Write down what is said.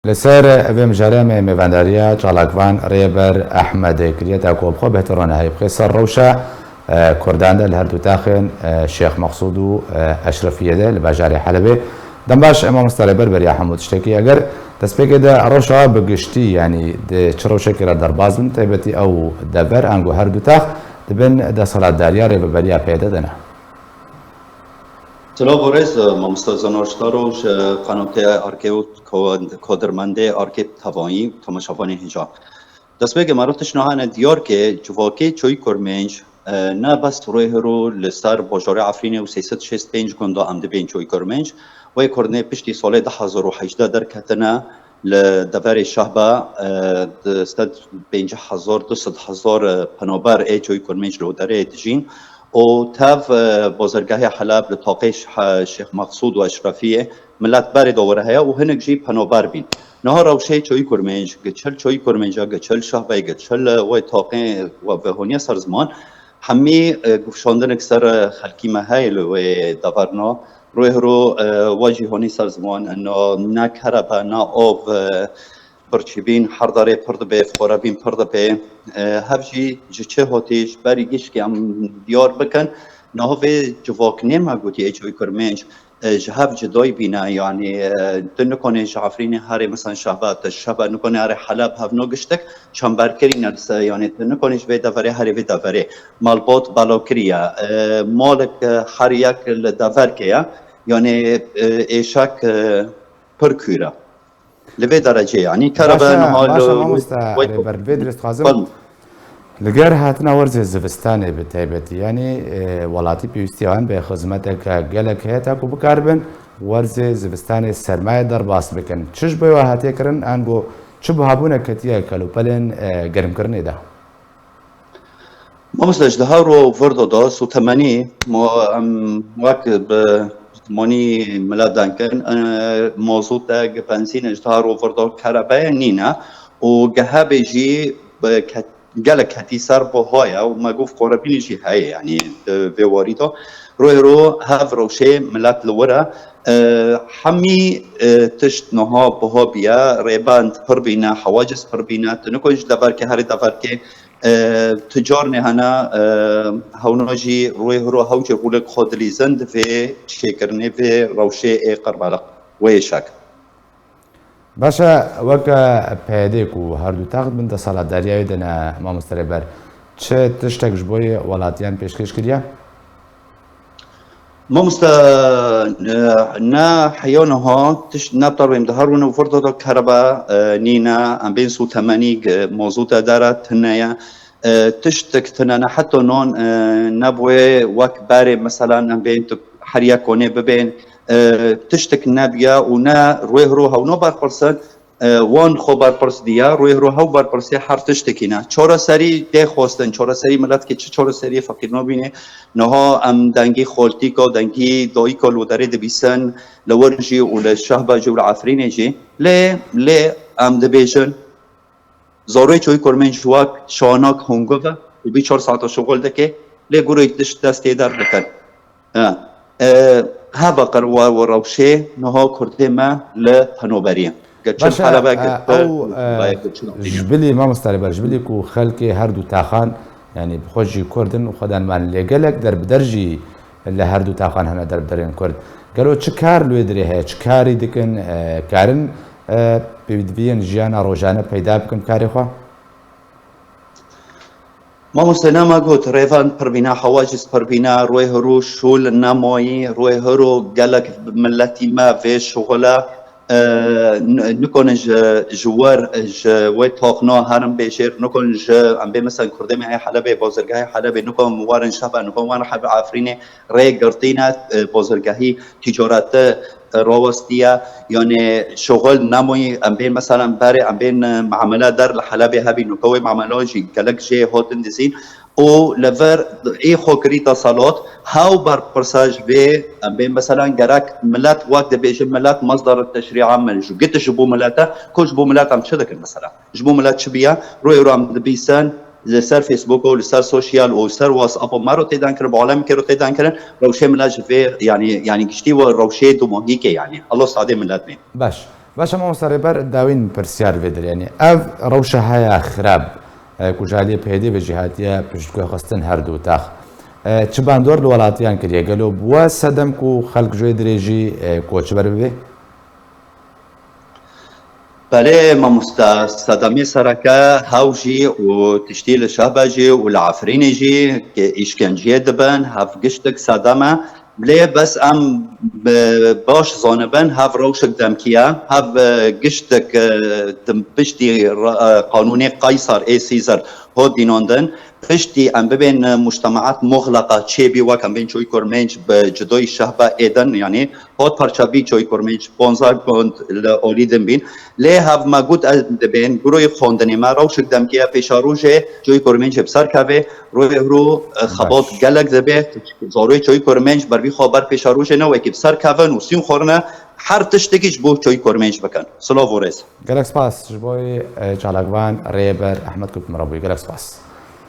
لسر ابم جرم میوانداریا چالاکوان ریبر احمد کریتا کوبخو بهترانه های بخسر روشا کردان ده هر دو تاخن شیخ مقصود و اشرفیه ده لباجاری حلبه دنباش امام مستربر بریا حمود اشتکی اگر تسبیک ده روشا بگشتی یعنی ده چروشا کرا در بازن تایبتی او دبر انگو هر دو تاخ دبن ده صلاة داریا ریبر بریا پیدا دنه سلام بورس مستزناشتاروش قناه ارکیو کادرمنده ارکیب توانی تماشاوانی هجا دست بگه مراتش نهانه دیار که جواکی چوی کرمنج نه بس روی رو لسر باجار عفرینه و 365 گنده عمده بین چوی کرمنج و کرنه پشتی سال 2018 در کتنه لدور شهبه دستد 50,000 200,000 پنابر ای چوی کرمنج رو داره تجین و تاف بازرگاه حلب لطاقش شیخ مقصود و اشرفیه ملت بر دوره هیا و هنگ جی پنابر بین نه روشه چوی کرمنج گچل چوی کرمنجا گچل شهبه گچل و طاقه و بهونیه سرزمان همی گفشاندن اکثر خلکی محایل و دورنا روی رو واجی هونی سرزمان نه کربه نه آب برچبین حرداره پرد به خورابین پرد به هفجی جچه هاتیش بریگیش که هم دیار بکن نه به جواک نما گوتی ایچوی کرمنج جهاب جدای بینه یعنی تنکنه جعفرین هری مثلا شهبات شهبه نکنه هر حلب هف نگشتک چنبرکری نرس یعنی تنکنش به دفره هری به دفره مالبات بالاکریه مالک هر یک لدفر که یعنی ایشک پرکوره لبه درجه يعني كربان باشا ما مستعربر بدرس قازم لگر هاتنا ورز زفستانه بتایبتی یعنی ولاتی پیوستیان به خدمتک گلک هتا کو بکاربن ورز زفستانه سرمایه در باس بکن چش به هاتی کرن انگو چه بهابونه کتیه کلو پلن گرم کرنه ده ما مثل اجدها رو فردا داس و تمنی واكب ماني ملادان كان موضوع تاج بنزين اجدها رو فردا كهرباء نينا وجهاب جي جالك هتي سر بهايا وما جوف قرابين جي هاي يعني في واريدا رو هاف روشي ملات لورا حمي تشت نها بها بيا ريبان فربينا حواجز فربينا تنكوش دبر كهري دبر كي تجار نهانا هوناجي رو هوجي بولك خودلي زند في شكرني في روشي قربالق ويشك باشا وكا پیدیکو هر دو تاخت من ده صلاة داریای دنا ما مستربر چه تشتک جبوی ولاتیان پیشکش کردیا؟ ما نا حيونها تش نبطر بهم دهرون وفرضة كهرباء نينا ام بين سو ثمانيق موزوطة دارت هنايا تشتك تنانا حتى نون نبوي وك باري مثلا ام بين حريا كوني ببين تشتك نابيا ونا روي روها ونو بار برسن وان خبر پرس دیا روی رو هاو بر پرسی حرف تشتکینا چورا سری ده خواستن چورا سری ملت که چه چورا سری فقیر نبینه نها ام دنگی خالتی کا دنگی دایی کا لودره دبیسن لورجی و لشهبه جو العفرین جی ل ام دبیجن زاروی چوی کرمن جواک شاناک هنگوه و بی 4 ساعت شغل دکه ل گروی دستی در بکن هوا قروا و روشه نها کرده ما لپنوبریم باشا او جبلي ما مستربر جبلي كو خلقي هردو تاخان يعني بخوجي كردن وخدان مان لقلك درب درجي اللي هردو تاخان هنا درب درين كرد قالوا چكار لو يدري هي چكاري دكن كارن بيدفين جيانا روجانا پیدا بكم كاري خوا ما مستنما قلت ريفان بربينا حواجز بربينا روي هرو شول الناموي روي هرو قالك ملتي ما في شغله نکنج جوار وی تاخنا هرم بشیر نکنج ام به مثلا کرده می حلب بازرگاه حلب نکن وارن شبه نکن وارن حلب عفرین ری گرتینه بازرگاهی تجارت راوستیه یعنی شغل نموی ام به مثلا بره ام به معامله در حلب هبی نکوی معامله جی کلک جه هاتن دزین او لور ای خوکری تصالات هاو بر پرساج به مثلا گرک ملت وقت بیش ملت مصدر التشريع عمل جو قلت جبو ملاته كل جبو ملات عم تشدك مثلا جبو ملات شبيه روي عم بيسان لسر فيسبوك او لسر سوشيال او لسر واتساب مارو تيدان كر بعالم كرو تيدان كر روشه ملاج في يعني قشتي وروشه دو مهيك يعني الله صادق ملات بين باش باشا ما مصاربر داوين برسيار فيدر يعني اف روشة هيا خراب كوجالي بهدي بجهاتيا بجدكو خستن هردو تاخ تشبان دور الولاتيان كريا قالوا بوا سدم كو خلق جوي دريجي كوتش بربي بله ما مستخدمی سرکه هاوجی و تشتیل شهبجی و العفرینی جی که اشکنجیه دبن هف گشتک صدامه بله بس ام باش زانبن هف روشک دمکیه هف گشتک دم پشتی قانونی قیصر ای سیزر هو دیناندن پشتی ام ببین مجتمعات مغلقه چه بی وکم بین چوی کرمنج به جدای شهبه ایدن یعنی هات پرچابی چوی کرمنج 15 گوند اولیدن بین لی هف ما گود دبین گروی خواندنی ما روشک دمکیه پیشاروجه چوی کرمنج بسر کبه روی رو خبات گلک دبه زاروی چوی کرمنج بر بی خبر پیشاروجه نو اکی بسر کبه نوسیون خورنه هر تشتکیش بو چوی کرمنج بکن سلاو ورز جالك سباس جبوي جالكوان ريبر احمد كنت مربي جالك سباس